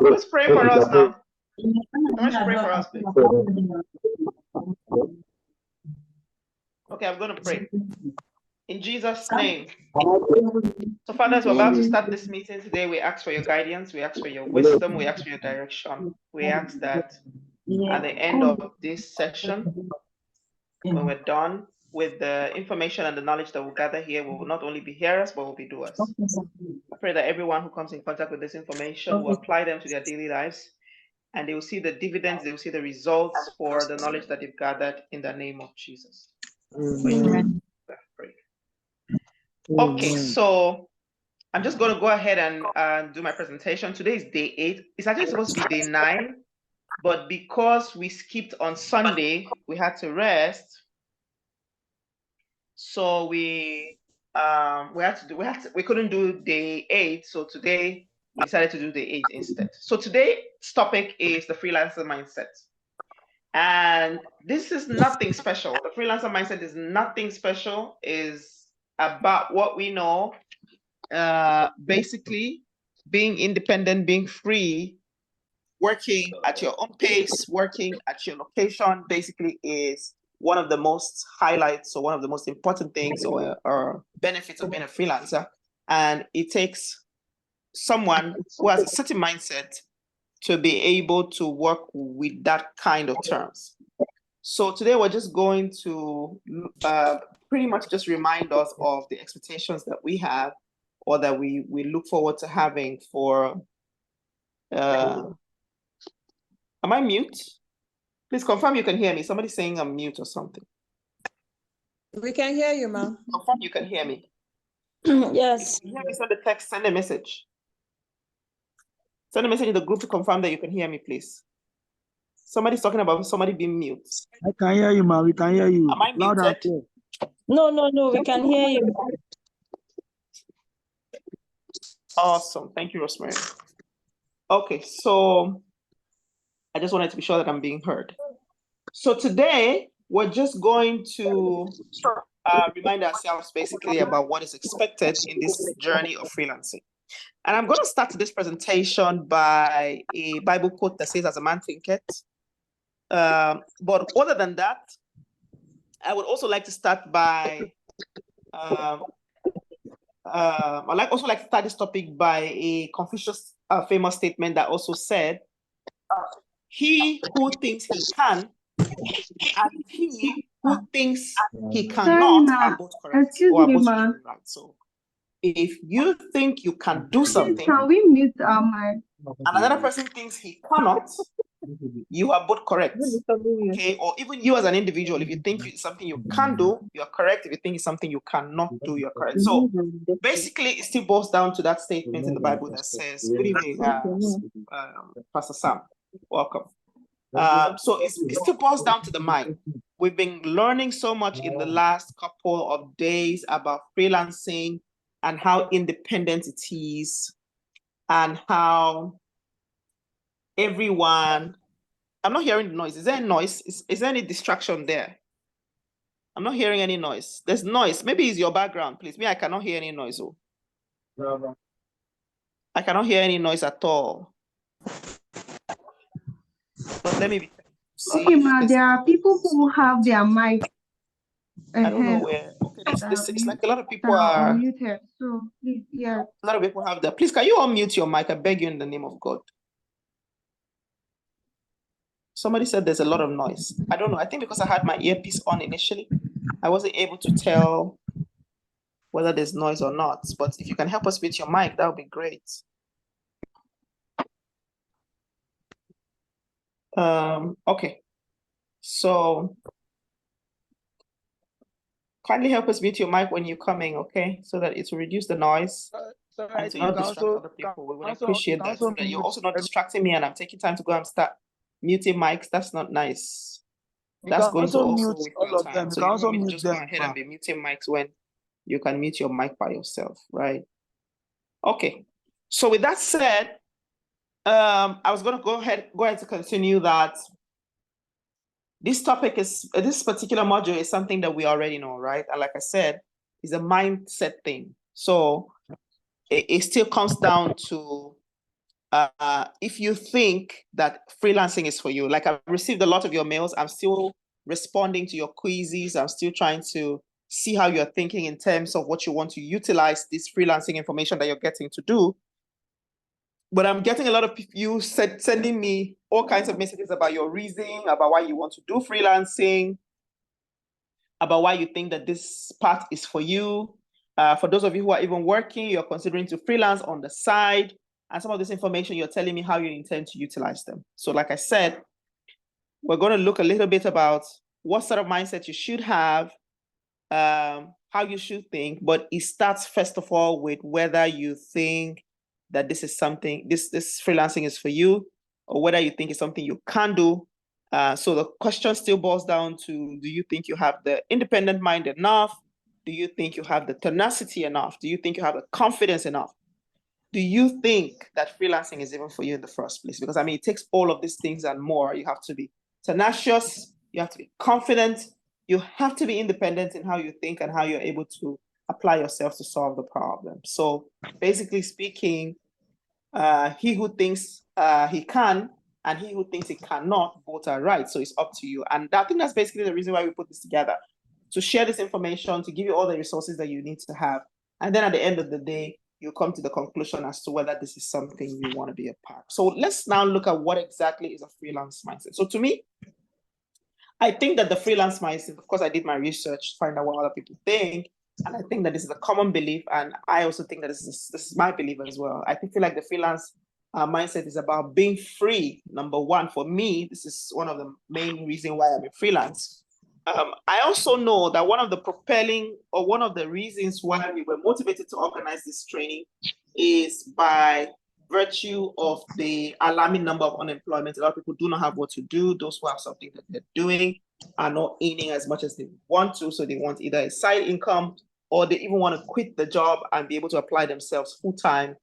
Let's pray for us now. Let's pray for us, please. Okay, I'm going to pray. In Jesus' name. So, Father, as we're about to start this meeting today, we ask for your guidance, we ask for your wisdom, we ask for your direction. We ask that at the end of this session, when we're done with the information and the knowledge that we'll gather here, we will not only be hearers, but we'll be doers. I pray that everyone who comes in contact with this information will apply them to their daily lives, and they will see the dividends, they will see the results for the knowledge that they've gathered in the name of Jesus. Amen. Okay, so I'm just going to go ahead and do my presentation. Today is day 8. It's actually supposed to be day 9, but because we skipped on Sunday, we had to rest. So we couldn't do day 8. So today we decided to do day 8 instead. So today's topic is the freelancer mindset. And this is nothing special. The freelancer mindset is nothing special. Is about what we know. Basically, being independent, being free, working at your own pace, working at your location, basically is one of the most highlights or one of the most important things or benefits of being a freelancer. And it takes someone who has a certain mindset to be able to work with that kind of terms. So today we're just going to pretty much just remind us of the expectations that we have or that we look forward to having for, am I mute? Please confirm you can hear me. Somebody's saying I'm mute or something. We can hear you, ma'am. Confirm you can hear me. Yes. If you hear me, send a text, send a message. Send a message in the group to confirm that you can hear me, please. Somebody's talking about somebody being mute. I can hear you, ma'am. We can hear you. Am I muted? No, we can hear you. Awesome. Thank you, Rosemary. Okay, so I just wanted to be sure that I'm being heard. So today, we're just going to remind ourselves basically about what is expected in this journey of freelancing. And I'm going to start this presentation by a Bible quote that says, "As a man thinketh." But other than that, I would also like to start by, I'd also like to start this topic by a Confucius famous statement that also said, "He who thinks he can and he who thinks he cannot are both correct." Excuse me, ma. Right. So if you think you can do something, can we mute our mic? And another person thinks he cannot, you are both correct. Okay, or even you as an individual, if you think it's something you can do, you are correct. If you think it's something you cannot do, you're correct. So basically, it still boils down to that statement in the Bible that says, "Good evening, Pastor Sam. Welcome." So it still boils down to the mind. We've been learning so much in the last couple of days about freelancing and how independent it is, and how everyone, I'm not hearing the noise. Is there any noise? Is there any distraction there? I'm not hearing any noise. There's noise. Maybe it's your background, please. Me, I cannot hear any noise. Oh. I cannot hear any noise at all. But let me be. Okay, ma, there are people who have their mic. I don't know where. Okay, it's like a lot of people are muted. So please, yeah. A lot of people have that. Please, can you unmute your mic? I beg you in the name of God. Somebody said there's a lot of noise. I don't know. I think because I had my earpiece on initially, I wasn't able to tell whether there's noise or not. But if you can help us with your mic, that would be great. Okay. So kindly help us mute your mic when you're coming, okay? So that it will reduce the noise. And to not distract other people. We would appreciate that. So that you're also not distracting me and I'm taking time to go and start muting mics. That's not nice. That's going to also waste your time. So you can just go ahead and be muting mics when you can mute your mic by yourself, right? Okay. So with that said, I was going to go ahead to continue that this topic this particular module is something that we already know, right? And like I said, it's a mindset thing. So it still comes down to if you think that freelancing is for you. Like, I've received a lot of your mails. I'm still responding to your quizzes. I'm still trying to see how you're thinking in terms of what you want to utilize this freelancing information that you're getting to do. But I'm getting a lot of you sending me all kinds of messages about your reasoning, about why you want to do freelancing, about why you think that this part is for you. For those of you who are even working, you're considering to freelance on the side, and some of this information, you're telling me how you intend to utilize them. So like I said, we're going to look a little bit about what sort of mindset you should have, how you should think, but it starts first of all with whether you think that this is something, this freelancing is for you, or whether you think it's something you can do. So the question still boils down to, do you think you have the independent mind enough? Do you think you have the tenacity enough? Do you think you have the confidence enough? Do you think that freelancing is even for you in the first place? Because I mean, it takes all of these things and more. You have to be tenacious, you have to be confident, you have to be independent in how you think and how you're able to apply yourself to solve the problem. So basically speaking, he who thinks he can and he who thinks he cannot, both are right. So it's up to you. And I think that's basically the reason why we put this together, to share this information, to give you all the resources that you need to have. And then at the end of the day, you come to the conclusion as to whether this is something you want to be a part of. So let's now look at what exactly is a freelance mindset. So to me, I think that the freelance mindset, of course, I did my research to find out what other people think. And I think that this is a common belief. And I also think that this is my belief as well. I feel like the freelance mindset is about being free. Number one, for me, this is one of the main reasons why I'm a freelance. I also know that one of the propelling, or one of the reasons why we were motivated to organize this training is by virtue of the alarming number of unemployment. A lot of people do not have what to do. Those who have something that they're doing are not earning as much as they want to. So they want either a side income, or they even want to quit the job and be able to apply themselves full-time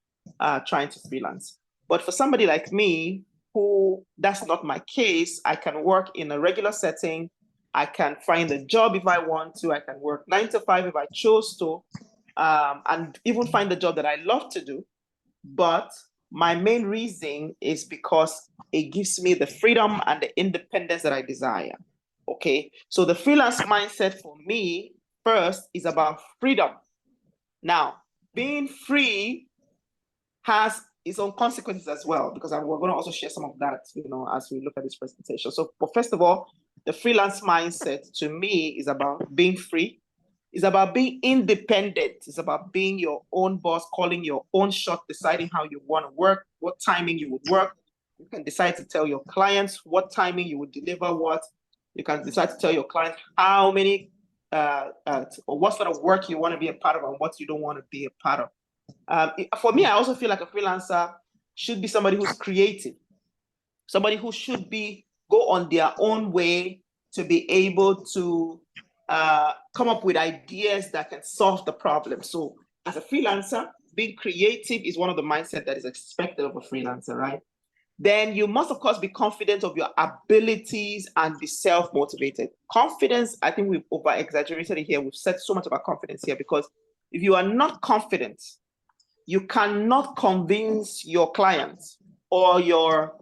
trying to freelance. But for somebody like me, who that's not my case, I can work in a regular setting. I can find a job if I want to. I can work 9 to 5 if I chose to, and even find the job that I love to do. But my main reason is because it gives me the freedom and the independence that I desire. Okay, so the freelance mindset for me first is about freedom. Now, being free has its own consequences as well, because we're going to also share some of that, as we look at this presentation. So, but first of all, the freelance mindset to me is about being free. It's about being independent. It's about being your own boss, calling your own shot, deciding how you want to work, what timing you would work. You can decide to tell your clients what timing you would deliver what. You can decide to tell your clients how many or what sort of work you want to be a part of and what you don't want to be a part of. For me, I also feel like a freelancer should be somebody who's creative, somebody who should go on their own way to be able to come up with ideas that can solve the problem. So as a freelancer, being creative is one of the mindset that is expected of a freelancer, right? Then you must, of course, be confident of your abilities and be self-motivated. Confidence, I think we've over-exaggerated it here. We've said so much about confidence here, because if you are not confident, you cannot convince your clients or your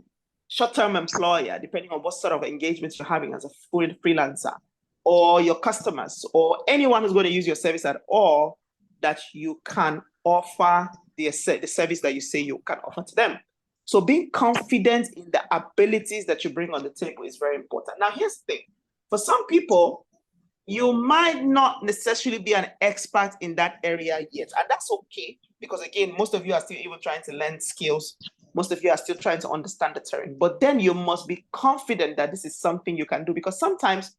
short-term employer, depending on what sort of engagements you're having as a freelancer, or your customers, or anyone who's going to use your service at all, that you can offer the service that you say you can offer to them. So being confident in the abilities that you bring on the table is very important. Now, here's the thing. For some people, you might not necessarily be an expert in that area yet. And that's okay, because again, most of you are still even trying to learn skills. Most of you are still trying to understand the terrain. But then you must be confident that this is something you can do, because sometimes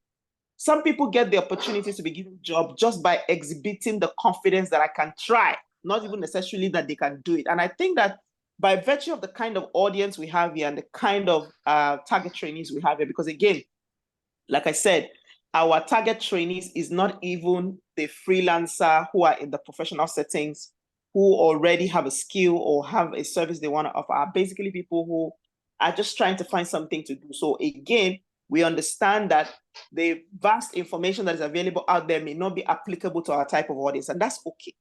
some people get the opportunity to be given a job just by exhibiting the confidence that I can try, not even necessarily that they can do it. And I think that by virtue of the kind of audience we have here and the kind of target trainees we have here, because again, like I said, our target trainees is not even the freelancer who are in the professional settings, who already have a skill or have a service they want to offer, are basically people who are just trying to find something to do. So again, We understand that the vast information that is available out there may not be applicable to our type of audience, and that's okay.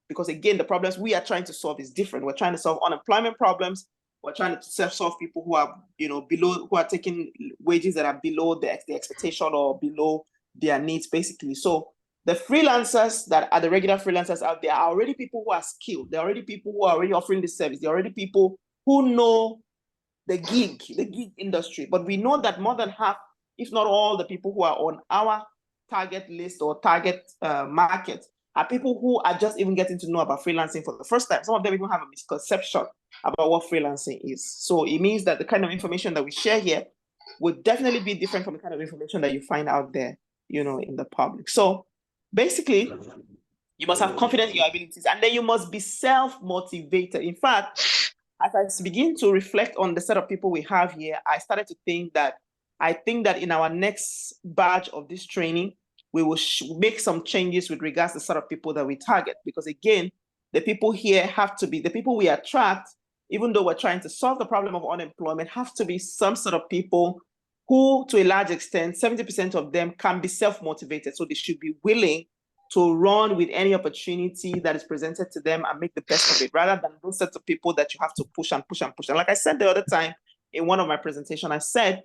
Because again, the problems we are trying to solve is different. We're trying to solve unemployment problems. We're trying to solve people who are, below, who are taking wages that are below the expectation or below their needs, basically. So the freelancers that are the regular freelancers out there are already people who are skilled. They're already people who are already offering this service. They're already people who know the gig industry. But we know that more than half, if not all, the people who are on our target list or target market are people who are just even getting to know about freelancing for the first time. Some of them even have a misconception about what freelancing is. So it means that the kind of information that we share here would definitely be different from the kind of information that you find out there, in the public. So basically, you must have confidence in your abilities, and then you must be self-motivated. In fact, as I begin to reflect on the set of people we have here, I started to think that in our next batch of this training, we will make some changes with regards to the sort of people that we target. Because again, the people here have to be, the people we attract, even though we're trying to solve the problem of unemployment, have to be some sort of people who, to a large extent, 70% of them can be self-motivated. So they should be willing to run with any opportunity that is presented to them and make the best of it, rather than those sets of people that you have to push and push and push. And like I said the other time in one of my presentations, I said,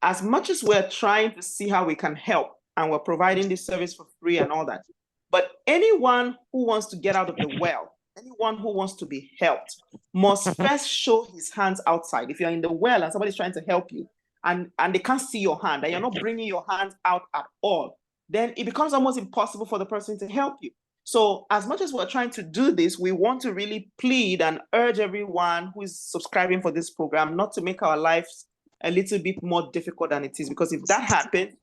as much as we're trying to see how we can help and we're providing this service for free and all that, but anyone who wants to get out of the well, anyone who wants to be helped must first show his hands outside. If you're in the well and somebody's trying to help you and they can't see your hand and you're not bringing your hands out at all, then it becomes almost impossible for the person to help you. So as much as we're trying to do this, we want to really plead and urge everyone who is subscribing for this program not to make our lives a little bit more difficult than it is. Because if that happens,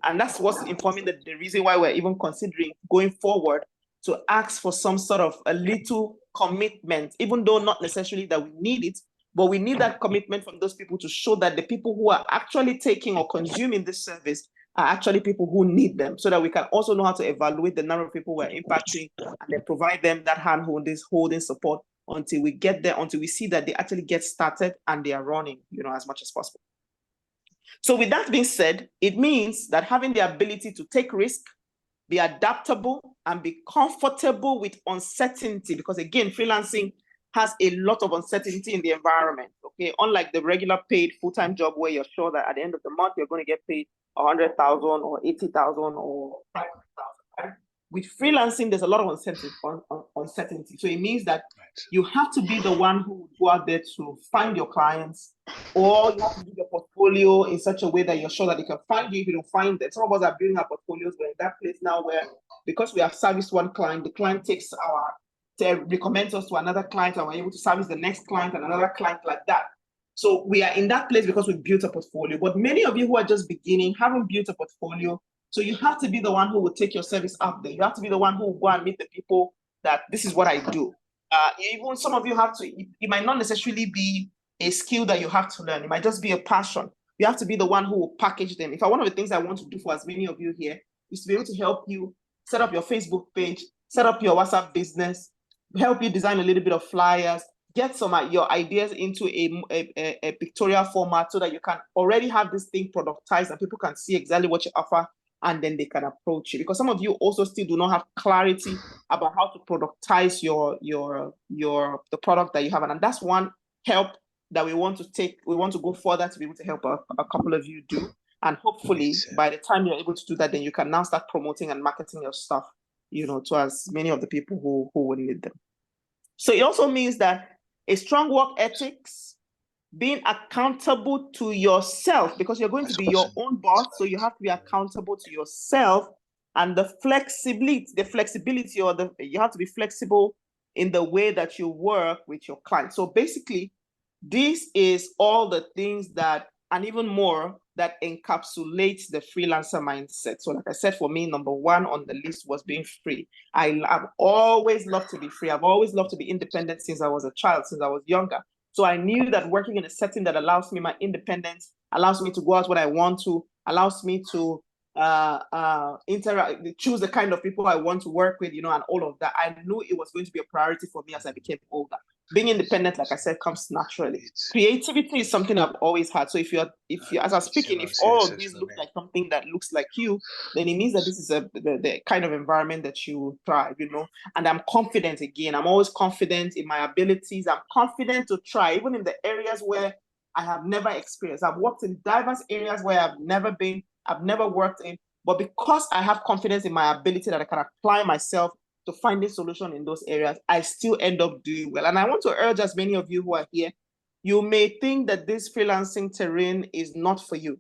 and that's what's informing the reason why we're even considering going forward to ask for some sort of a little commitment, even though not necessarily that we need it, but we need that commitment from those people to show that the people who are actually taking or consuming this service are actually people who need them, so that we can also know how to evaluate the number of people we're impacting and then provide them that holding support until we get there, until we see that they actually get started and they are running, as much as possible. So with that being said, it means that having the ability to take risk, be adaptable, and be comfortable with uncertainty, because again, freelancing has a lot of uncertainty in the environment, okay? Unlike the regular paid full-time job where you're sure that at the end of the month, you're going to get paid 100,000 or 80,000 or 500,000. With freelancing, there's a lot of uncertainty. So it means that you have to be the one who would go out there to find your clients, or you have to do your portfolio in such a way that you're sure that they can find you if you don't find them. Some of us are building our portfolios. We're in that place now where, because we have serviced one client, the client recommends us to another client, and we're able to service the next client and another client like that. So we are in that place because we've built a portfolio. But many of you who are just beginning haven't built a portfolio. So you have to be the one who will take your service out there. You have to be the one who will go and meet the people that this is what I do. Even some of you have to, it might not necessarily be a skill that you have to learn. It might just be a passion. You have to be the one who will package them. In fact, one of the things I want to do for as many of you here is to be able to help you set up your Facebook page, set up your WhatsApp business, help you design a little bit of flyers, get some of your ideas into a pictorial format so that you can already have this thing productized and people can see exactly what you offer, and then they can approach you. Because some of you also still do not have clarity about how to productize the product that you have. And that's one help that we want to take. We want to go further to be able to help a couple of you do. And hopefully by the time you're able to do that, then you can now start promoting and marketing your stuff, to as many of the people who will need them. So it also means that a strong work ethics, being accountable to yourself, because you're going to be your own boss, so you have to be accountable to yourself, and the flexibility, you have to be flexible in the way that you work with your clients. So basically, this is all the things that, and even more, that encapsulates the freelancer mindset. So like I said, for me, number one on the list was being free. I've always loved to be free. I've always loved to be independent since I was a child, since I was younger. So I knew that working in a setting that allows me my independence, allows me to go out when I want to, allows me to interact, choose the kind of people I want to work with, and all of that. I knew it was going to be a priority for me as I became older. being independent, like I said, comes naturally. Creativity is something I've always had. So if you, as I'm speaking, if all of these look like something that looks like you, then it means that this is the kind of environment that you thrive, you know. And I'm confident again. I'm always confident in my abilities. I'm confident to try, even in the areas where I have never experienced. I've worked in diverse areas where I've never been, I've never worked in, but because I have confidence in my ability that I can apply myself to find a solution in those areas, I still end up doing well. And I want to urge as many of you who are here, you may think that this freelancing terrain is not for you.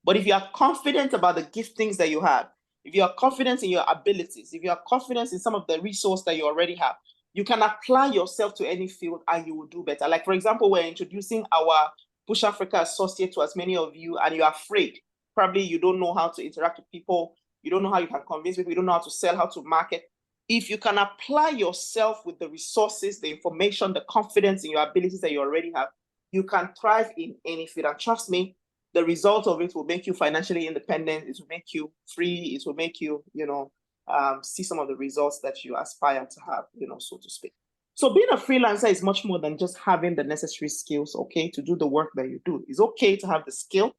But if you are confident about the giftings that you have, if you are confident in your abilities, if you are confident in some of the resource that you already have, you can apply yourself to any field and you will do better. Like, for example, we're introducing our Push Africa Associate to as many of you, and you're afraid. Probably you don't know how to interact with people. You don't know how you can convince people. You don't know how to sell, how to market. If you can apply yourself with the resources, the information, the confidence in your abilities that you already have, you can thrive in any field. And trust me, the result of it will make you financially independent. It will make you free. It will make you, see some of the results that you aspire to have, so to speak. So being a freelancer is much more than just having the necessary skills, okay, to do the work that you do. It's okay to have the skill.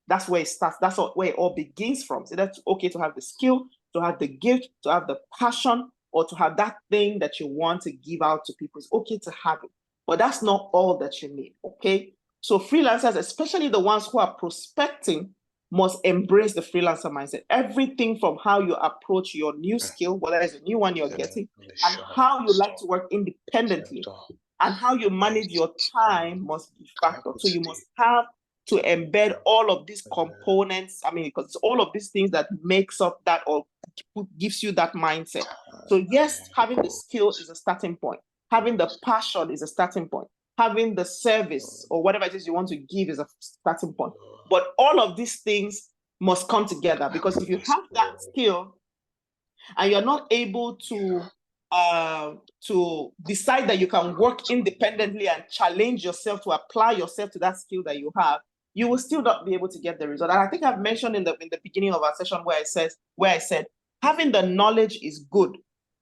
That's where it starts. That's where it all begins from. So that's okay to have the skill, to have the gift, to have the passion, or to have that thing that you want to give out to people. It's okay to have it, but that's not all that you need, okay? So freelancers, especially the ones who are prospecting, must embrace the freelancer mindset. Everything from how you approach your new skill, whether it's a new one you're getting, and how you like to work independently, and how you manage your time must be factored. So you must have to embed all of these components. I mean, because it's all of these things that makes up that or gives you that mindset. So yes, having the skill is a starting point. Having the passion is a starting point. Having the service or whatever it is you want to give is a starting point. But all of these things must come together, because if you have that skill and you're not able to decide that you can work independently and challenge yourself to apply yourself to that skill that you have, you will still not be able to get the result. And I think I've mentioned in the beginning of our session where I said having the knowledge is good,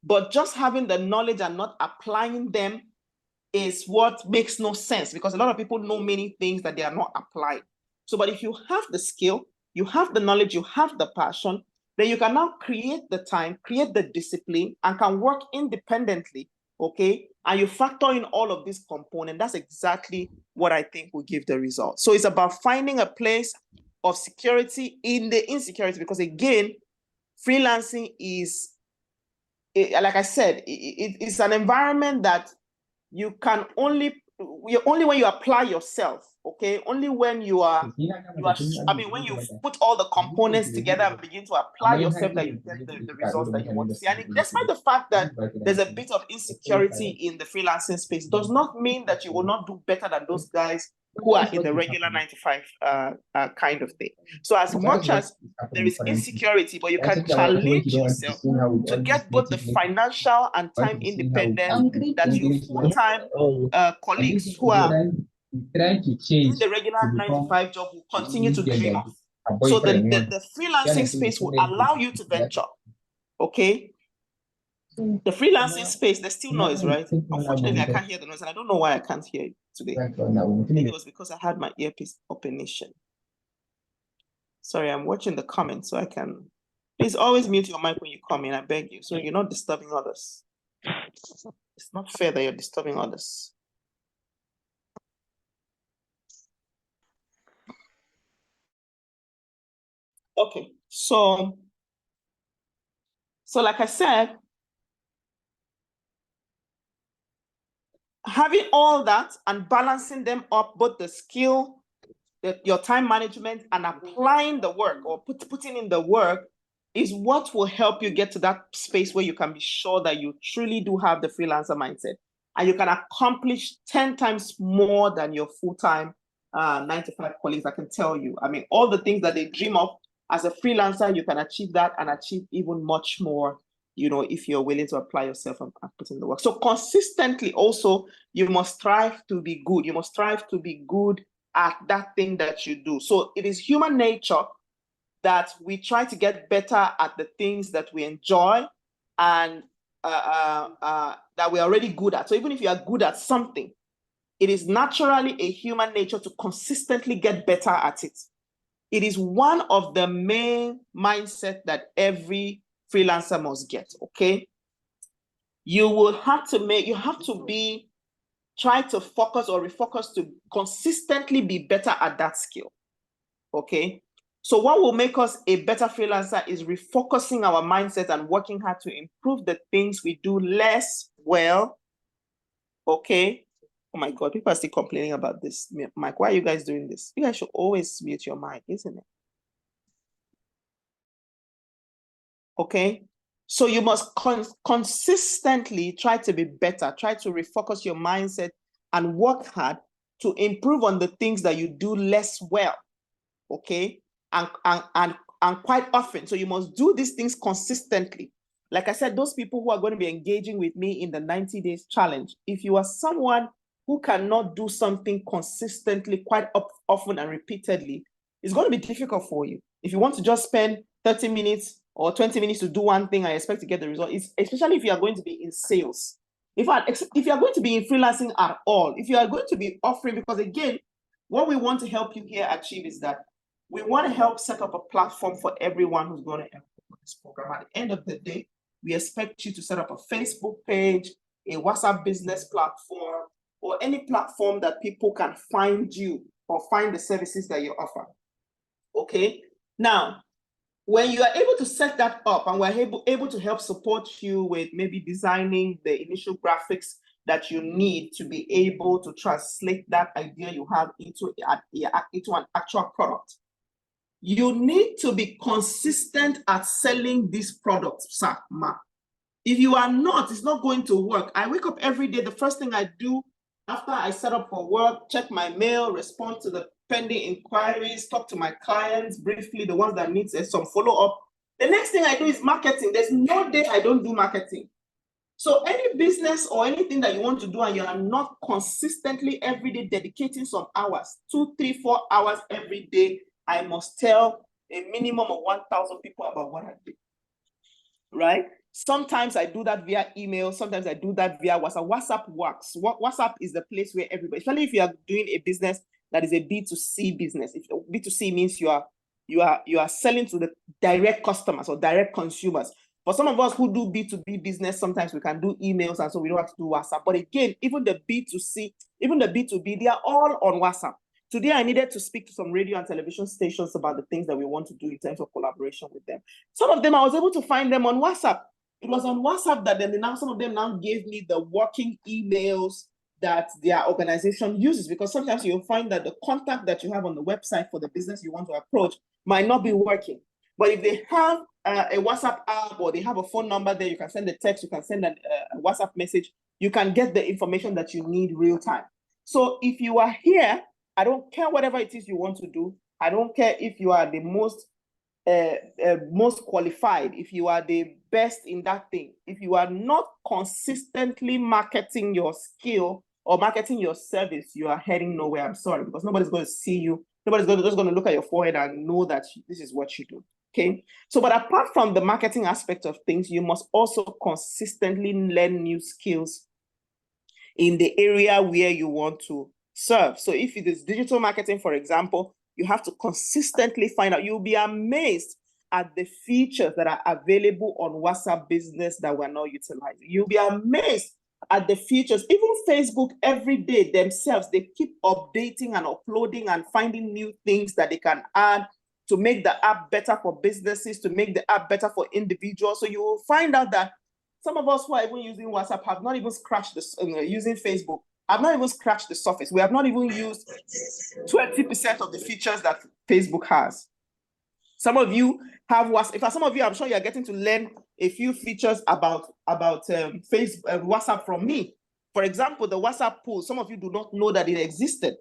but just having the knowledge and not applying them is what makes no sense, because a lot of people know many things that they are not applying. So, but if you have the skill, you have the knowledge, you have the passion, then you can now create the time, create the discipline, and can work independently, okay? And you factor in all of these components. That's exactly what I think will give the result. So it's about finding a place of security in the insecurity, because again, freelancing is, like I said, it's an environment that you can only when you apply yourself, okay? Only when when you put all the components together and begin to apply yourself, that you get the results that you want to see. And despite the fact that there's a bit of insecurity in the freelancing space, does not mean that you will not do better than those guys who are in the regular 9-to-5 kind of thing. So as much as there is insecurity, but you can challenge yourself to get both the financial and time independence that your full-time colleagues who are in the regular 9-to-5 job will continue to dream of. So the freelancing space will allow you to venture, okay? The freelancing space, there's still noise, right? Unfortunately, I can't hear the noise, and I don't know why I can't hear it today. Maybe it was because I had my earpiece open. Sorry, I'm watching the comments, so I can. Please always mute your mic when you come in, I beg you, so you're not disturbing others. It's not fair that you're disturbing others. Okay, so like I said, having all that and balancing them up, both the skill, your time management, and applying the work or putting in the work, is what will help you get to that space where you can be sure that you truly do have the freelancer mindset and you can accomplish 10 times more than your full-time 9-to-5 colleagues. I can tell you, I mean, all the things that they dream of as a freelancer, you can achieve that and achieve even much more, if you're willing to apply yourself and put in the work. So consistently also, you must strive to be good. You must strive to be good at that thing that you do. So it is human nature that we try to get better at the things that we enjoy, and that we're already good at. So even if you are good at something, it is naturally a human nature to consistently get better at it. It is one of the main mindset that every freelancer must get, okay? You have to try to focus or refocus to consistently be better at that skill, okay? So what will make us a better freelancer is refocusing our mindset and working hard to improve the things we do less well, okay? Oh my God, people are still complaining about this. Mike, why are you guys doing this? You guys should always mute your mic, isn't it? Okay? So you must consistently try to be better, try to refocus your mindset and work hard to improve on the things that you do less well, okay? And quite often. So you must do these things consistently. Like I said, those people who are going to be engaging with me in the 90 days challenge, if you are someone who cannot do something consistently quite often and repeatedly, it's going to be difficult for you. If you want to just spend 30 minutes or 20 minutes to do one thing, I expect to get the result, especially if you are going to be in sales. If you are going to be in freelancing at all, if you are going to be offering, because again, what we want to help you here achieve is that we want to help set up a platform for everyone who's going to enroll in this program. At the end of the day, we expect you to set up a Facebook page, a WhatsApp business platform, or any platform that people can find you or find the services that you offer. Okay? Now, when you are able to set that up and we're able to help support you with maybe designing the initial graphics that you need to be able to translate that idea you have into an actual product, you need to be consistent at selling these products, sir, ma. If you are not, it's not going to work. I wake up every day, the first thing I do after I set up for work, check my mail, respond to the pending inquiries, talk to my clients briefly, the ones that need some follow-up. The next thing I do is marketing. There's no day I don't do marketing. So any business or anything that you want to do and you are not consistently every day dedicating some hours, 2, 3, 4 hours every day, I must tell a minimum of 1,000 people about what I do, right? Sometimes I do that via email. Sometimes I do that via WhatsApp. WhatsApp works. WhatsApp is the place where everybody, especially if you are doing a business that is a B2C business. If B2C means you are selling to the direct customers or direct consumers. For some of us who do B2B business, sometimes we can do emails and so we don't have to do WhatsApp. But again, even the B2C, even the B2B, they are all on WhatsApp. Today, I needed to speak to some radio and television stations about the things that we want to do in terms of collaboration with them. Some of them, I was able to find them on WhatsApp. It was on WhatsApp that then some of them now gave me the working emails that their organization uses, because sometimes you'll find that the contact that you have on the website for the business you want to approach might not be working. But if they have a WhatsApp app or they have a phone number there, you can send a text, you can send a WhatsApp message, you can get the information that you need real time. So if you are here, I don't care whatever it is you want to do. I don't care if you are the most qualified, if you are the best in that thing. If you are not consistently marketing your skill or marketing your service, you are heading nowhere. I'm sorry, because nobody's going to see you. Nobody's just going to look at your forehead and know that this is what you do. Okay. So, but apart from the marketing aspect of things, you must also consistently learn new skills in the area where you want to serve. So if it is digital marketing, for example, you have to consistently find out. You'll be amazed at the features that are available on WhatsApp Business that we're not utilizing. You'll be amazed at the features. Even Facebook, every day themselves, they keep updating and uploading and finding new things that they can add to make the app better for businesses, to make the app better for individuals. So you will find out that some of us who are even using WhatsApp have not even scratched this, using Facebook, have not even scratched the surface. We have not even used 20% of the features that Facebook has. Some of you have WhatsApp. Some of you, I'm sure you're getting to learn a few features about Facebook, WhatsApp from me. For example, the WhatsApp pool. Some of you do not know that it existed.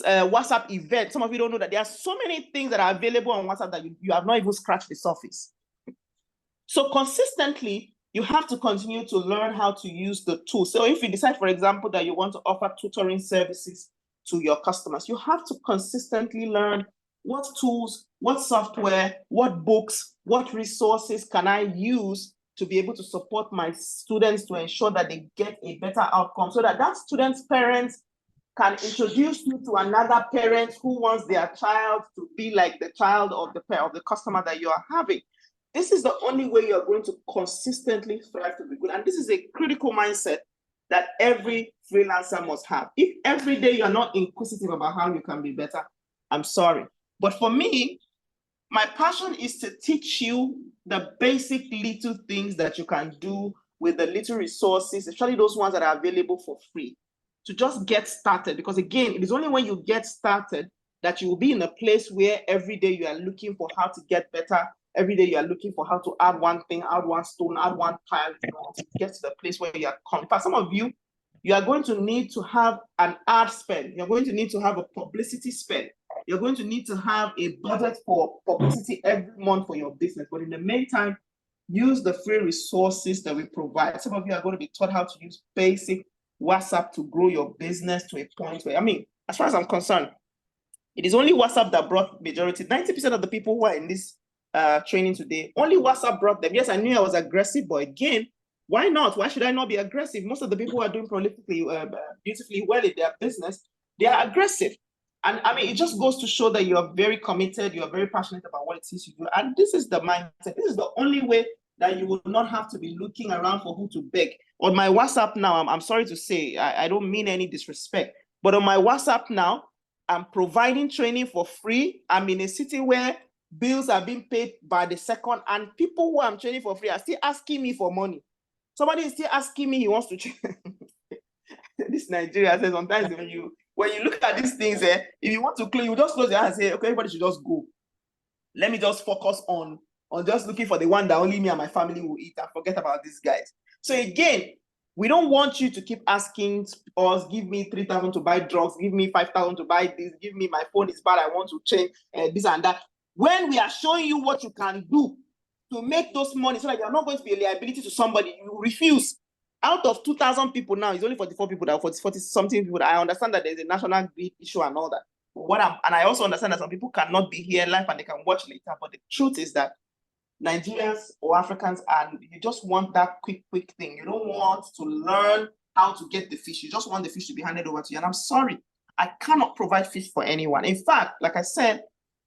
WhatsApp event. Some of you don't know that there are so many things that are available on WhatsApp that you have not even scratched the surface. So consistently, you have to continue to learn how to use the tool. So if you decide, for example, that you want to offer tutoring services to your customers, you have to consistently learn what tools, what software, what books, what resources can I use to be able to support my students to ensure that they get a better outcome, so that that student's parents can introduce you to another parent who wants their child to be like the child of the customer that you are having. This is the only way you're going to consistently strive to be good. And this is a critical mindset that every freelancer must have. If every day you're not inquisitive about how you can be better, I'm sorry. But for me, my passion is to teach you the basic little things that you can do with the little resources, especially those ones that are available for free, to just get started. Because again, it is only when you get started that you will be in a place where every day you are looking for how to get better. Every day you are looking for how to add one thing, add one stone, add one tile, to get to the place where you are coming. For some of you, you are going to need to have an ad spend. You're going to need to have a publicity spend. You're going to need to have a budget for publicity every month for your business. But in the meantime, use the free resources that we provide. Some of you are going to be taught how to use basic WhatsApp to grow your business to a point where, I mean, as far as I'm concerned, it is only WhatsApp that brought majority. 90% of the people who are in this training today, only WhatsApp brought them. Yes, I knew I was aggressive, but again, why not? Why should I not be aggressive? Most of the people who are doing prolifically, beautifully well in their business, they are aggressive. And I mean, it just goes to show that you are very committed, you are very passionate about what it is you do. And this is the mindset. This is the only way that you will not have to be looking around for who to beg. On my WhatsApp now, I'm sorry to say, I don't mean any disrespect, but on my WhatsApp now, I'm providing training for free. I'm in a city where bills are being paid by the second, and people who I'm training for free are still asking me for money. Somebody is still asking me, he wants to train. This Nigeria says sometimes when you look at these things, if you want to close, you just close your eyes and say, okay, everybody should just go. Let me just focus on just looking for the one that only me and my family will eat and forget about these guys. So again, we don't want you to keep asking us, give me 3,000 to buy drugs, give me 5,000 to buy this, give me my phone is bad, I want to change this and that. When we are showing you what you can do to make those money so that you're not going to be a liability to somebody, you refuse. Out of 2,000 people now, it's only 44 people that 40 something people that I understand that there's a national grid issue and all that. And I also understand that some people cannot be here live and they can watch later. But the truth is that Nigerians or Africans, and you just want that quick thing. You don't want to learn how to get the fish. You just want the fish to be handed over to you. And I'm sorry, I cannot provide fish for anyone. In fact, like I said,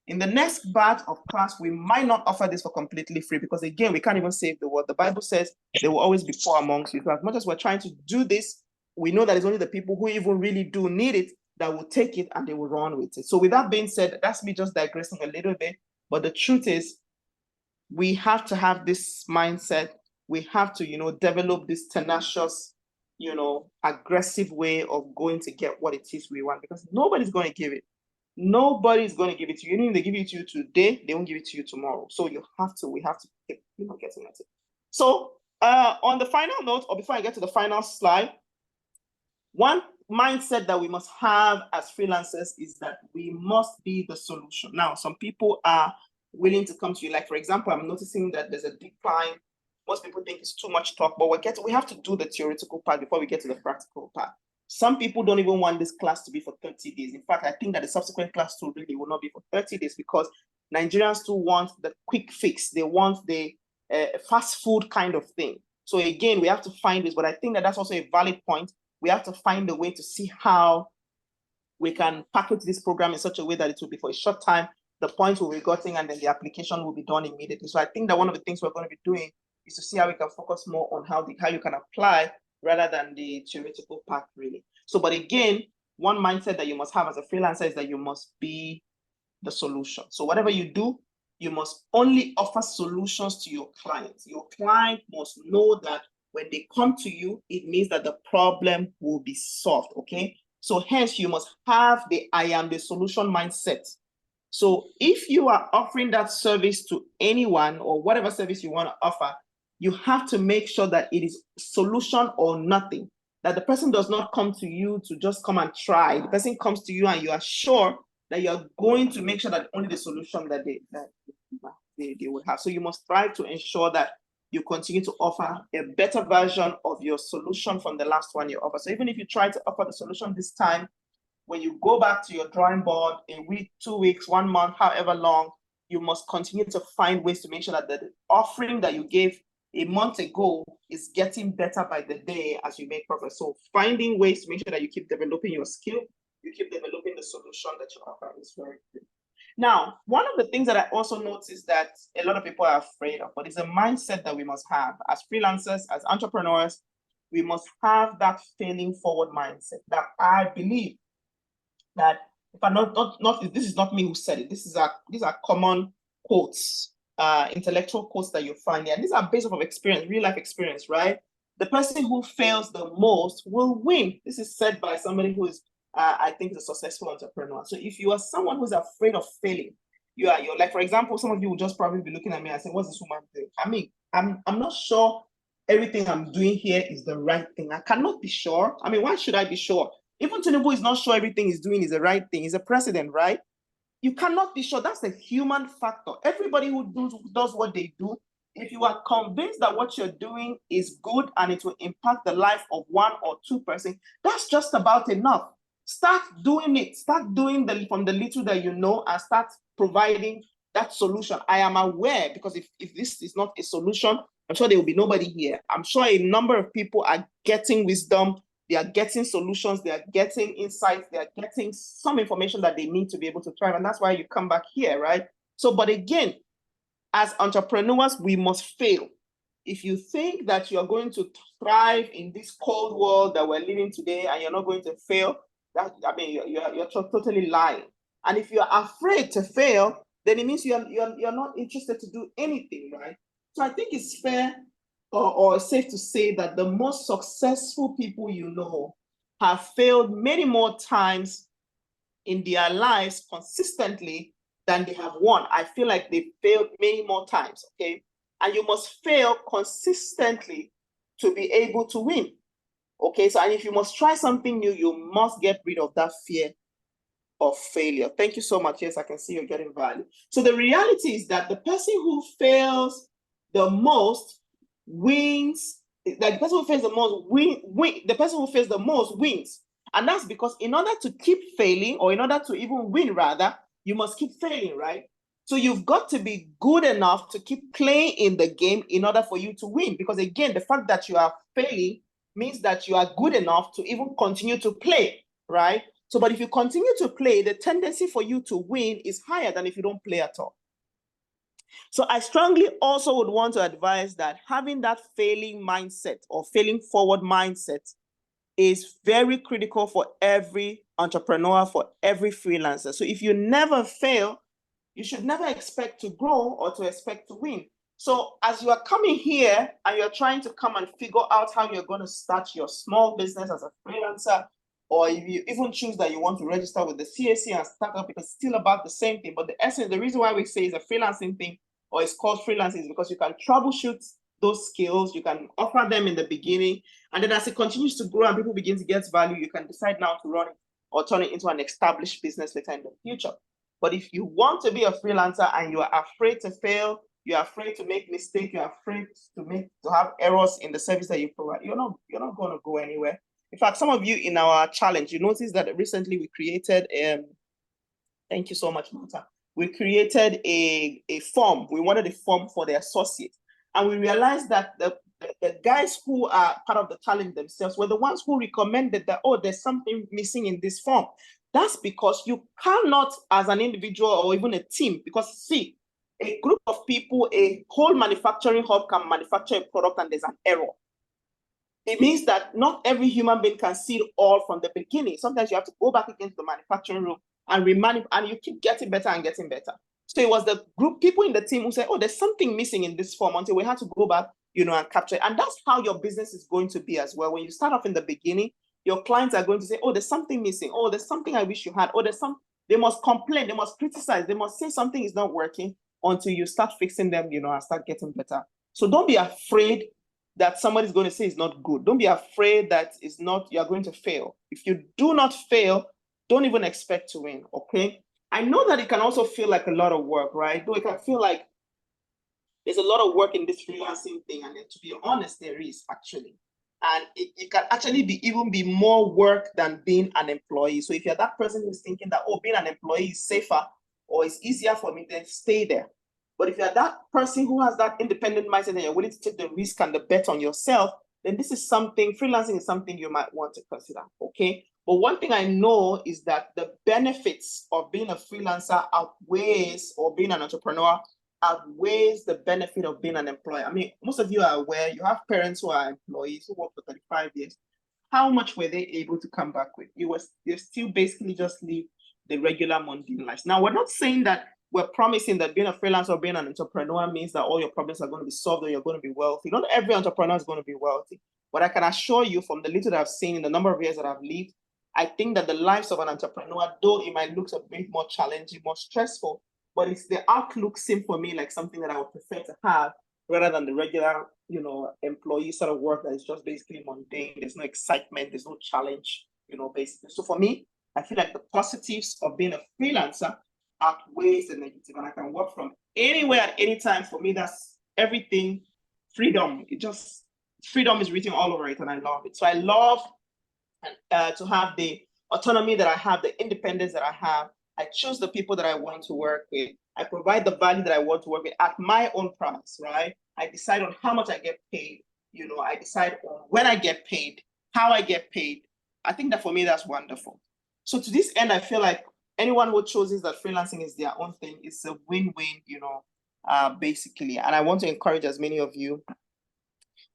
in the next batch of class, we might not offer this for completely free because, again, we can't even save the world. The Bible says there will always be poor amongst you. So as much as we're trying to do this, we know that it's only the people who even really do need it that will take it and they will run with it. So with that being said, that's me just digressing a little bit. But the truth is, we have to have this mindset. We have to, develop this tenacious, aggressive way of going to get what it is we want, because nobody's going to give it. Nobody's going to give it to you. Even if they give it to you today, they won't give it to you tomorrow. So we have to keep getting at it. So on the final note, or before I get to the final slide, one mindset that we must have as freelancers is that we must be the solution. Now, some people are willing to come to you. Like, for example, I'm noticing that there's a decline. Most people think it's too much talk, but we have to do the theoretical part before we get to the practical part. Some people don't even want this class to be for 30 days. In fact, I think that the subsequent class too really will not be for 30 days because Nigerians still want the quick fix. They want the fast food kind of thing. So again, we have to find this, but I think that that's also a valid point. We have to find a way to see how we can package this program in such a way that it will be for a short time, the points will be gotten, and then the application will be done immediately. So I think that one of the things we're going to be doing is to see how we can focus more on how you can apply rather than the theoretical part, really. So, but again, one mindset that you must have as a freelancer is that you must be the solution. So whatever you do, you must only offer solutions to your clients. Your client must know that when they come to you, it means that the problem will be solved, okay? So hence, you must have the I am the solution mindset. So if you are offering that service to anyone or whatever service you want to offer, you have to make sure that it is solution or nothing, that the person does not come to you to just come and try. The person comes to you and you are sure that you're going to make sure that only the solution that they would have. So you must strive to ensure that you continue to offer a better version of your solution from the last one you offer. So even if you try to offer the solution this time, when you go back to your drawing board, a week, 2 weeks, 1 month, however long, you must continue to find ways to make sure that the offering that you gave a month ago is getting better by the day as you make progress. So finding ways to make sure that you keep developing your skill, you keep developing the solution that you offer is very good. Now, one of the things that I also noticed that a lot of people are afraid of, but it's a mindset that we must have as freelancers, as entrepreneurs. We must have that failing forward mindset. That I believe that if I'm not this is not me who said it. These are common quotes, intellectual quotes that you find here. And these are based off of experience, real life experience, right? The person who fails the most will win. This is said by somebody who is, I think, is a successful entrepreneur. So if you are someone who's afraid of failing, you're like, for example, some of you will just probably be looking at me and saying, "What's this woman doing?" I mean, I'm not sure everything I'm doing here is the right thing. I cannot be sure. I mean, why should I be sure? Even Tinubu is not sure everything he's doing is the right thing. He's a president, right? You cannot be sure. That's a human factor. Everybody who does what they do, if you are convinced that what you're doing is good and it will impact the life of 1 or 2 persons, that's just about enough. Start doing it. Start doing from the little that you know and start providing that solution. I am aware, because if this is not a solution, I'm sure there will be nobody here. I'm sure a number of people are getting wisdom, they are getting solutions, they are getting insights, they are getting some information that they need to be able to thrive. And that's why you come back here, right? So, but again, as entrepreneurs, we must fail. If you think that you're going to thrive in this cold world that we're living today and you're not going to fail, you're totally lying. And if you're afraid to fail, then it means you're not interested to do anything, right? So I think it's fair or safe to say that the most successful people you know have failed many more times in their lives consistently than they have won. I feel like they failed many more times, okay? And you must fail consistently to be able to win, okay? So, and if you must try something new, you must get rid of that fear of failure. Thank you so much. Yes, I can see you're getting value. So the reality is that the person who fails the most wins. Like the person who fails the most the person who fails the most wins. And that's because in order to keep failing, or in order to even win rather, you must keep failing, right? So you've got to be good enough to keep playing in the game in order for you to win. Because again, the fact that you are failing means that you are good enough to even continue to play, right? So, but if you continue to play, the tendency for you to win is higher than if you don't play at all. So I strongly also would want to advise that having that failing mindset or failing forward mindset is very critical for every entrepreneur, for every freelancer. So if you never fail, you should never expect to grow or to expect to win. So as you are coming here and you're trying to come and figure out how you're going to start your small business as a freelancer, or if you even choose that you want to register with the CAC and start up, because it's still about the same thing. But the essence, the reason why we say it's a freelancing thing, or it's called freelancing, is because you can troubleshoot those skills, you can offer them in the beginning, and then as it continues to grow and people begin to get value, you can decide now to run it or turn it into an established business later in the future. But if you want to be a freelancer and you are afraid to fail, you're afraid to make mistakes, you're afraid to have errors in the service that you provide, you're not going to go anywhere. In fact, some of you in our challenge, you notice that recently we created, thank you so much, Martha. We created a form. We wanted a form for the associates. And we realized that the guys who are part of the challenge themselves were the ones who recommended that, oh, there's something missing in this form. That's because you cannot, as an individual or even a team, because see, a group of people, a whole manufacturing hub can manufacture a product and there's an error. It means that not every human being can see it all from the beginning. Sometimes you have to go back again to the manufacturing room and and you keep getting better and getting better. So it was the group, people in the team who said, oh, there's something missing in this form, until we had to go back, and capture it. And that's how your business is going to be as well. When you start off in the beginning, your clients are going to say, oh, there's something missing. Oh, there's something I wish you had. Oh, they must complain, they must criticize, they must say something is not working until you start fixing them, and start getting better. So don't be afraid that somebody's going to say it's not good. Don't be afraid that you're going to fail. If you do not fail, don't even expect to win, okay? I know that it can also feel like a lot of work, right? Though it can feel like there's a lot of work in this freelancing thing, and to be honest, there is actually. And it can actually even be more work than being an employee. So if you're that person who's thinking that, oh, being an employee is safer or it's easier for me, then stay there. But if you're that person who has that independent mindset and you're willing to take the risk and the bet on yourself, then this is something, freelancing is something you might want to consider, okay? But one thing I know is that the benefits of being a freelancer outweighs, or being an entrepreneur outweighs the benefit of being an employee. I mean, most of you are aware, you have parents who are employees who work for 35 years. How much were they able to come back with? You still basically just live the regular mundane life. Now, we're not saying that we're promising that being a freelancer or being an entrepreneur means that all your problems are going to be solved or you're going to be wealthy. Not every entrepreneur is going to be wealthy. But I can assure you, from the little that I've seen in the number of years that I've lived, I think that the lives of an entrepreneur, though it might look a bit more challenging, more stressful, but it's the outlook seems for me like something that I would prefer to have rather than the regular, employee sort of work that is just basically mundane. There's no excitement, there's no challenge, basically. So for me, I feel like the positives of being a freelancer outweighs the negative, and I can work from anywhere at any time. For me, that's everything. Freedom. Freedom is written all over it, and I love it. So I love to have the autonomy that I have, the independence that I have. I choose the people that I want to work with. I provide the value that I want to work with at my own price, right? I decide on how much I get paid. I decide on when I get paid, how I get paid. I think that for me, that's wonderful. So to this end, I feel like anyone who chooses that freelancing is their own thing, it's a win-win, basically. And I want to encourage as many of you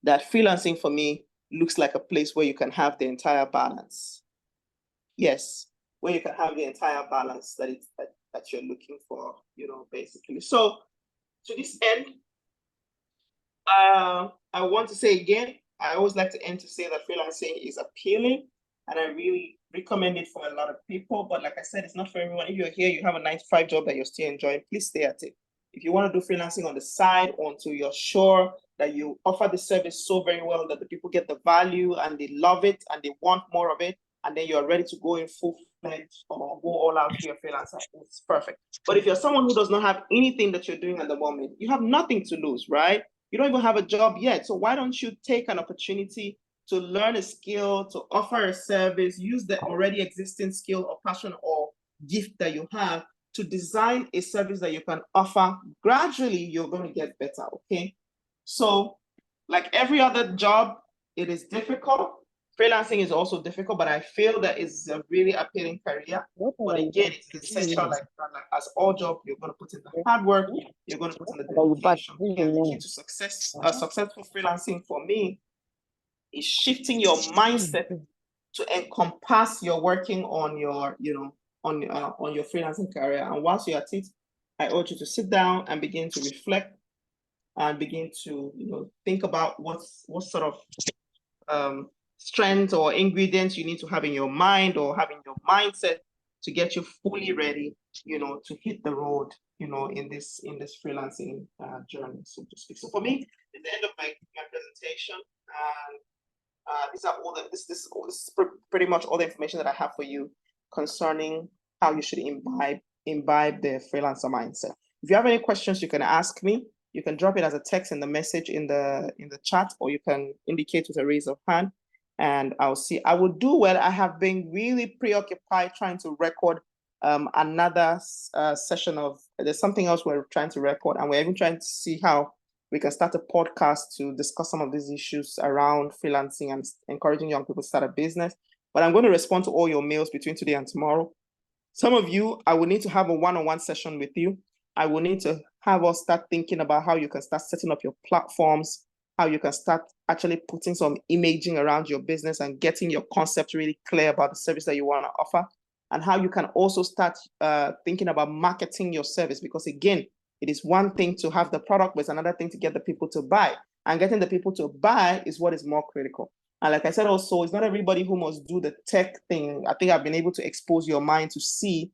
that freelancing for me looks like a place where you can have the entire balance. Yes, where you can have the entire balance that you're looking for, basically. So to this end, I want to say again, I always like to end to say that freelancing is appealing, and I really recommend it for a lot of people. But like I said, it's not for everyone. If you're here, you have a 9-to-5 job that you're still enjoying, please stay at it. If you want to do freelancing on the side, until you're sure that you offer the service so very well that the people get the value and they love it and they want more of it, and then you're ready to go in full-fledged or go all out to your freelancer, it's perfect. But if you're someone who does not have anything that you're doing at the moment, you have nothing to lose, right? You don't even have a job yet. So why don't you take an opportunity to learn a skill, to offer a service, use the already existing skill or passion or gift that you have to design a service that you can offer. Gradually, you're going to get better, okay? So like every other job, it is difficult. Freelancing is also difficult, but I feel that it's a really appealing career. But again, it's essential, like as all jobs, you're going to put in the hard work, you're going to put in the dedication. And the key to success, successful freelancing for me is shifting your mindset to encompass your working on your, on your freelancing career. And once you're at it, I urge you to sit down and begin to reflect and begin to, think about what sort of strengths or ingredients you need to have in your mind or have in your mindset to get you fully ready, to hit the road, in this freelancing journey, so to speak. So for me, at the end of my presentation, these are all this is pretty much all the information that I have for you concerning how you should imbibe the freelancer mindset. If you have any questions, you can ask me. You can drop it as a text in the message in the chat, or you can indicate with a raise of hand, and I'll see. I will do well. I have been really preoccupied trying to record another session of. There's something else we're trying to record, and we're even trying to see how we can start a podcast to discuss some of these issues around freelancing and encouraging young people to start a business. But I'm going to respond to all your mails between today and tomorrow. Some of you, I will need to have a one-on-one session with you. I will need to have us start thinking about how you can start setting up your platforms, how you can start actually putting some imaging around your business and getting your concept really clear about the service that you want to offer, and how you can also start thinking about marketing your service. Because again, it is one thing to have the product, but it's another thing to get the people to buy. And getting the people to buy is what is more critical. And like I said, also, it's not everybody who must do the tech thing. I think I've been able to expose your mind to see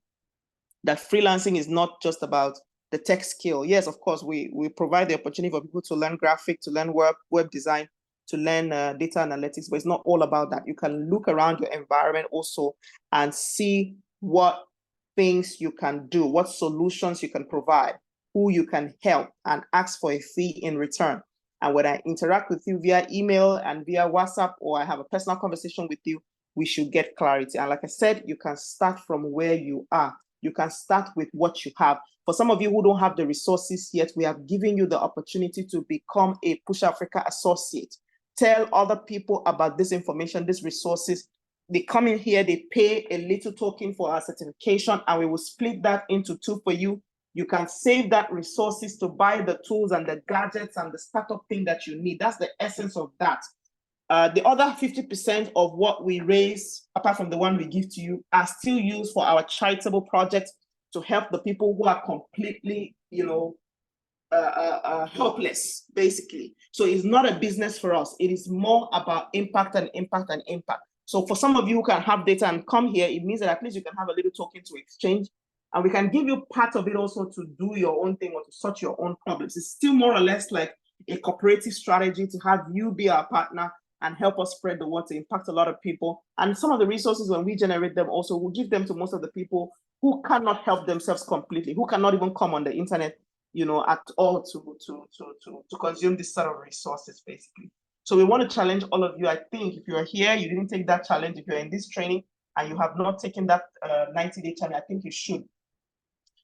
that freelancing is not just about the tech skill. Yes, of course, we provide the opportunity for people to learn graphic, to learn web design, to learn data analytics, but it's not all about that. You can look around your environment also and see what things you can do, what solutions you can provide, who you can help, and ask for a fee in return. And when I interact with you via email and via WhatsApp, or I have a personal conversation with you, we should get clarity. And like I said, you can start from where you are. you can start with what you have. For some of you who don't have the resources yet, we have given you the opportunity to become a Push Africa associate. Tell other people about this information, these resources. They come in here, they pay a little token for our certification, and we will split that into 2 for you. You can save that resources to buy the tools and the gadgets and the startup thing that you need. That's the essence of that. The other 50% of what we raise, apart from the one we give to you, are still used for our charitable projects to help the people who are completely, helpless, basically. So it's not a business for us. It is more about impact and impact and impact. So for some of you who can have data and come here, it means that at least you can have a little token to exchange. And we can give you part of it also to do your own thing or to sort your own problems. It's still more or less like a cooperative strategy to have you be our partner and help us spread the word to impact a lot of people. And some of the resources, when we generate them also, we'll give them to most of the people who cannot help themselves completely, who cannot even come on the internet, at all to consume this sort of resources, basically. So we want to challenge all of you. I think if you're here, you didn't take that challenge. If you're in this training and you have not taken that 90-day challenge, I think you should.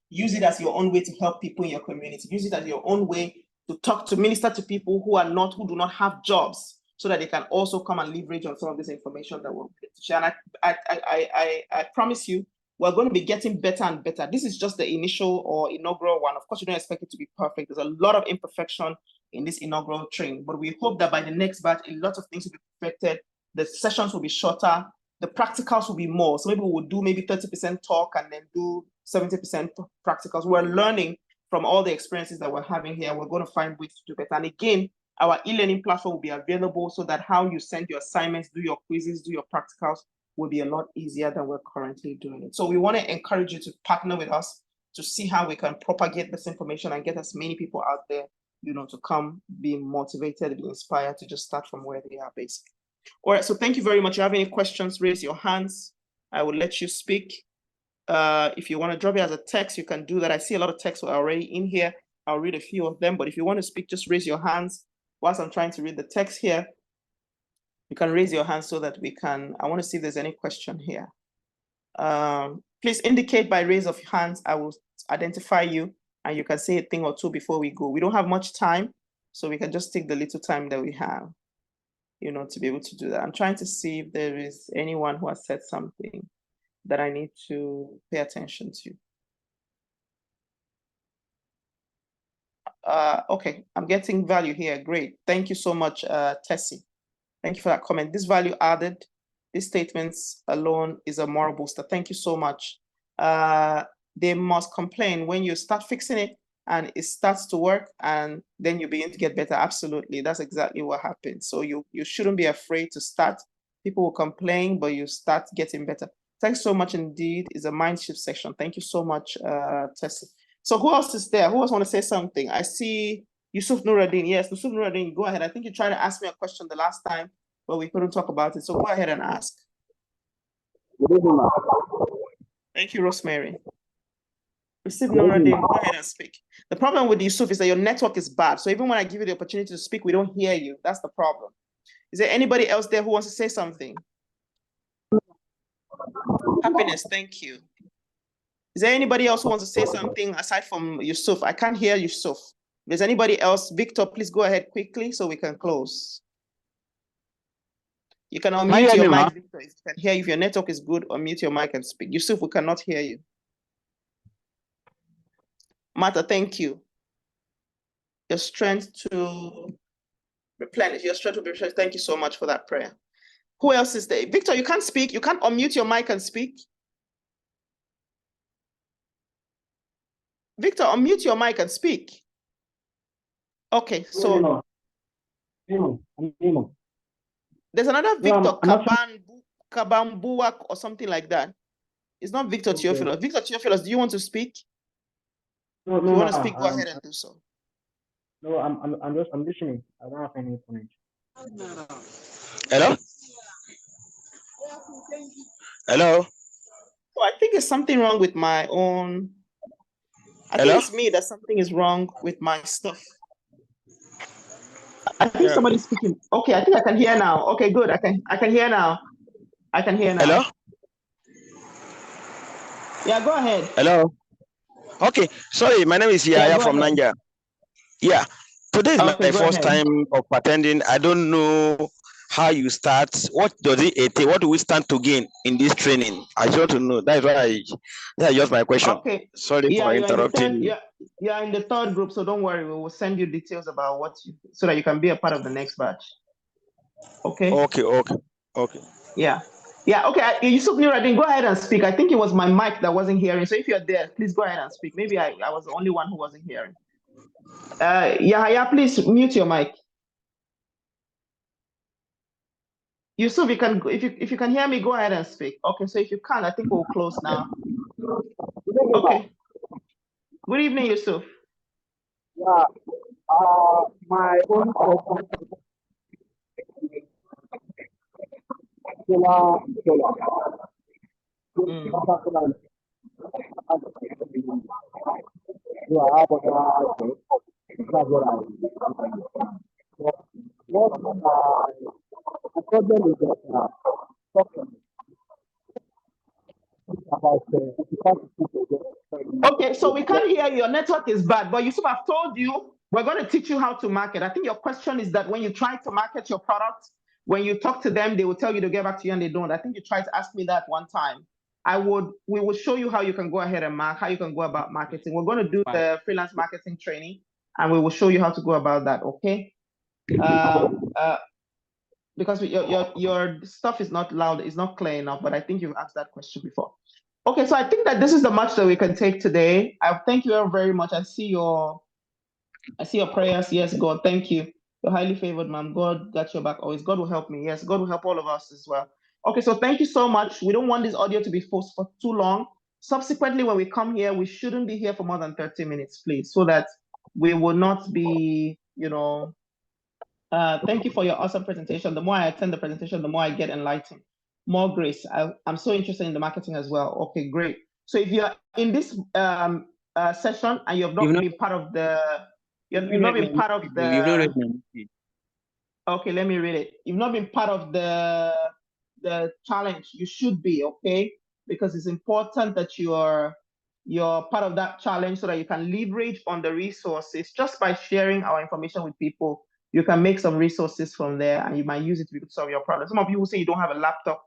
Use it as your own way to help people in your community. Use it as your own way to minister to people who do not have jobs, so that they can also come and leverage on some of this information that we're going to share. And I promise you, we're going to be getting better and better. This is just the initial or inaugural one. Of course, you don't expect it to be perfect. There's a lot of imperfection in this inaugural training, but we hope that by the next batch, a lot of things will be perfected. The sessions will be shorter. The practicals will be more. So maybe we'll do 30% talk and then do 70% practicals. We're learning from all the experiences that we're having here. We're going to find ways to do better. And again, our e-learning platform will be available so that how you send your assignments, do your quizzes, do your practicals will be a lot easier than we're currently doing it. So we want to encourage you to partner with us to see how we can propagate this information and get as many people out there, to come be motivated, be inspired to just start from where they are, basically. All right, so thank you very much. If you have any questions, raise your hands. I will let you speak. If you want to drop it as a text, you can do that. I see a lot of texts are already in here. I'll read a few of them, but if you want to speak, just raise your hands. Whilst I'm trying to read the text here, you can raise your hand so that we can, I want to see if there's any question here. Please indicate by raise of hands. I will identify you and you can say a thing or two before we go. We don't have much time, so we can just take the little time that we have, to be able to do that. I'm trying to see if there is anyone who has said something that I need to pay attention to. Okay, I'm getting value here. Great. Thank you so much, Tessie. Thank you for that comment. This value added, these statements alone is a moral booster. Thank you so much. They must complain when you start fixing it and it starts to work and then you begin to get better. Absolutely. That's exactly what happens. So you shouldn't be afraid to start. People will complain, but you start getting better. Thanks so much indeed. It's a mind shift section. Thank you so much, Tessie. So who else is there? Who else want to say something? I see Yusuf Nuruddin. Yes, Yusuf Nuruddin, go ahead. I think you tried to ask me a question the last time, but we couldn't talk about it. So go ahead and ask. Thank you, Rosemary. Yusuf Nuruddin, go ahead and speak. The problem with Yusuf is that your network is bad. So even when I give you the opportunity to speak, we don't hear you. That's the problem. Is there anybody else there who wants to say something? Happiness, thank you. Is there anybody else who wants to say something aside from Yusuf? I can't hear Yusuf. If there's anybody else, Victor, please go ahead quickly so we can close. You can unmute your mic, Victor. If you can hear, if your network is good, unmute your mic and speak. Yusuf, we cannot hear you. Martha, thank you. Your strength to replenish, your strength to be replenished. Thank you so much for that prayer. Who else is there? Victor, you can't speak. You can't unmute your mic and speak. Victor, unmute your mic and speak. Okay, so there's another Victor, Kabambuak or something like that. It's not Victor Theophilus. Victor Theophilus, do you want to speak? No, if you want to speak, go ahead and do so. No, I'm listening. I don't have any comment. Hello? Hello? Oh, I think there's something wrong with my own. I think it's me that something is wrong with my stuff. I think somebody's speaking. Okay, I think I can hear now. Okay, good. I can hear now. I can hear now. Hello? Yeah, go ahead. Hello. Okay. Sorry, my name is Yeah, Yaya go from ahead. Nigeria. Yeah. Today is Okay, my go first ahead. time of attending. I don't know how you start. What does it entail? What do we stand to gain in this training? I just want to know. That's just my question. Okay. Sorry Yeah, for you're in the interrupting third. you. Yeah, you're in the third group, so don't worry. We will send you details about what you, so that you can be a part of the next batch. Okay. Okay. Yeah. Yeah. Okay. Yusuf Nuruddin, go ahead and speak. I think it was my mic that wasn't hearing. So if you're there, please go ahead and speak. Maybe I was the only one who wasn't hearing. Yahaya, please mute your mic. Yusuf, you can, if you can hear me, go ahead and speak. Okay. So if you can't, I think we'll close now. Okay. Good evening, Yusuf. Yeah. My own question the problem is that Okay, so we can't hear you. Your network is bad, but Yusuf, I've told you we're going to teach you how to market. I think your question is that when you try to market your product, when you talk to them, they will tell you to get back to you and they don't. I think you tried to ask me that one time. We will show you how you can go ahead and how you can go about marketing. We're going to do the freelance marketing training and we will show you how to go about that, okay? Because your stuff is not loud, it's not clear enough, but I think you've asked that question before. Okay, so I think that this is the much that we can take today. I thank you all very much. I see your prayers. Yes, God, thank you. You're highly favored, ma'am. God got your back always. God will help me. Yes, God will help all of us as well. Okay, so thank you so much. We don't want this audio to be forced for too long. Subsequently, when we come here, we shouldn't be here for more than 30 minutes, please, so that we will not be, thank you for your awesome presentation. The more I attend the presentation, the more I get enlightened. More grace. I'm so interested in the marketing as well. Okay, great. So if you're in this session and you've not been part of the, you've not been part of the, okay, let me read it. You've not been part of the challenge. You should be, okay? Because it's important that you're part of that challenge so that you can leverage on the resources. Just by sharing our information with people, you can make some resources from there and you might use it to solve your problem. Some of you who say you don't have a laptop,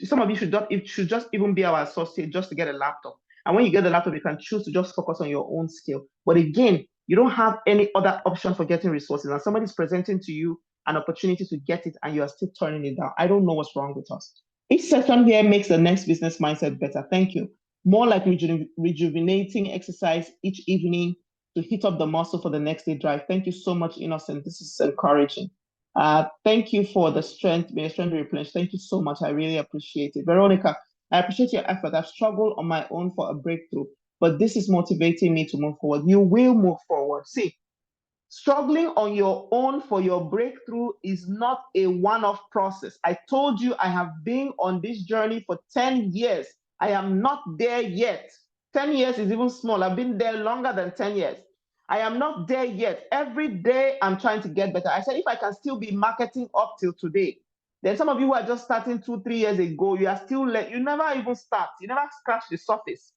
some of you should just even be our associate just to get a laptop. And when you get the laptop, you can choose to just focus on your own skill. But again, you don't have any other option for getting resources. And somebody's presenting to you an opportunity to get it and you are still turning it down. I don't know what's wrong with us. Each session here makes the next business mindset better. Thank you. More like rejuvenating exercise each evening to hit up the muscle for the next day drive. Thank you so much, Innocent. This is encouraging. Thank you for the strength. May your strength be replenished. Thank you so much. I really appreciate it. Veronica, I appreciate your effort. I've struggled on my own for a breakthrough, but this is motivating me to move forward. You will move forward. See, struggling on your own for your breakthrough is not a one-off process. I told you I have been on this journey for 10 years. I am not there yet. 10 years is even small. I've been there longer than 10 years. I am not there yet. Every day I'm trying to get better. I said, if I can still be marketing up till today, then some of you who are just starting 2-3 years ago, you are still you never even start. You never scratch the surface.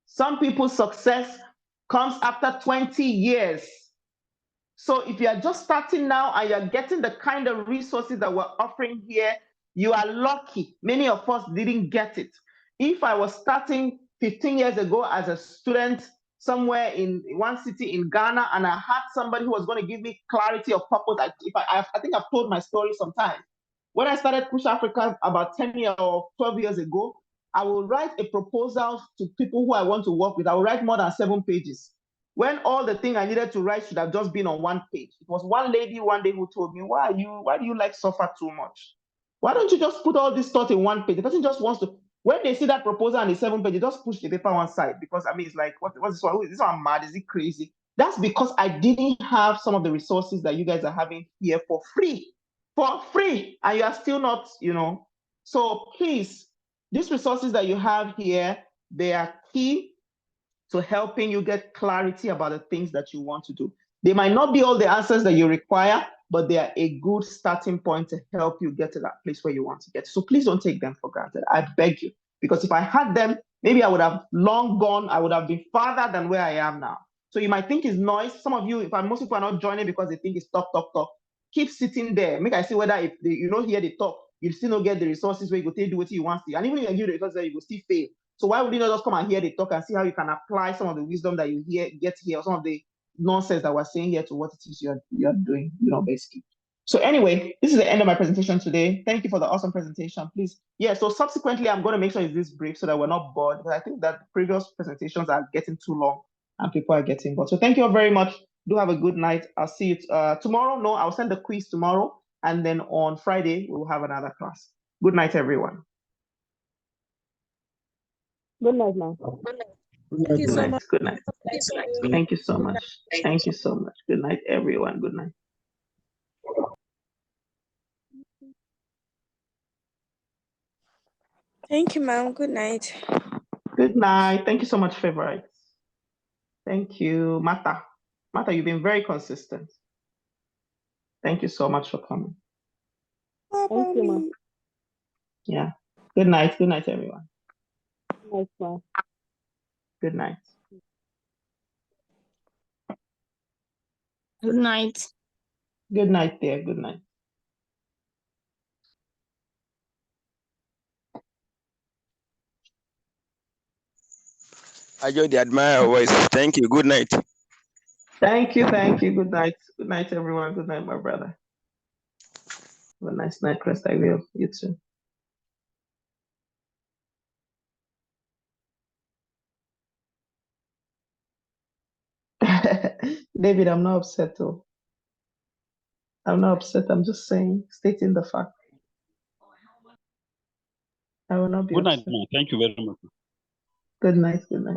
Some people's success comes after 20 years. So if you are just starting now and you're getting the kind of resources that we're offering here, you are lucky. Many of us didn't get it. If I was starting 15 years ago as a student somewhere in one city in Ghana and I had somebody who was going to give me clarity of purpose, I think I've told my story sometimes. When I started Push Africa about 10 years or 12 years ago, I will write a proposal to people who I want to work with. I will write more than 7 pages. When all the thing I needed to write should have just been on 1 page. It was one lady one day who told me, why do you like suffer too much? Why don't you just put all this thought in 1 page? The person just wants to, when they see that proposal on the 7 page, they just push the paper one side because I mean, it's like, what's this one? Is this one mad? Is it crazy? That's because I didn't have some of the resources that you guys are having here for free, and you are still not, So please, these resources that you have here, they are key to helping you get clarity about the things that you want to do. They might not be all the answers that you require, but they are a good starting point to help you get to that place where you want to get. So please don't take them for granted. I beg you. Because if I had them, maybe I would have long gone, I would have been farther than where I am now. So you might think it's noise. Some of you, most people are not joining because they think it's talk, talk, talk. Keep sitting there. Make I see whether if you don't hear the talk, you still don't get the resources where you go take do what you want to. And even if you give the resources, you will still fail. So why would you not just come and hear the talk and see how you can apply some of the wisdom that you get here, or some of the nonsense that we're saying here to what it is you're doing, basically. So anyway, this is the end of my presentation today. Thank you for the awesome presentation. Please, so subsequently, I'm going to make sure it's this brief so that we're not bored, because I think that previous presentations are getting too long and people are getting bored. So thank you all very much. Do have a good night. I'll see you tomorrow. No, I'll send the quiz tomorrow. And then on Friday, we'll have another class. Good night, everyone. Good night, ma'am. Thank you so much. Good night. Thank you so much. Thank you so much. Good night, everyone. Good night. Thank you, ma'am. Good night. Good night. Thank you so much, favorites. Thank you, Mata. Mata, you've been very consistent. Thank you so much for coming. Thank you, ma'am. Yeah. Good night. Good night, everyone. Nice, ma'am. Good night. Good night. Good night, dear. Good night. I just admire your voice. Thank you. Good night. Thank you. Thank you. Good night. Good night, everyone. Good night, my brother. Have a nice night, Chris. I will. You too. David, I'm not upset though. I'm not upset. I'm just saying, stating the fact. I will not be Good night, upset. ma'am. Thank you very much. Good night. Good night.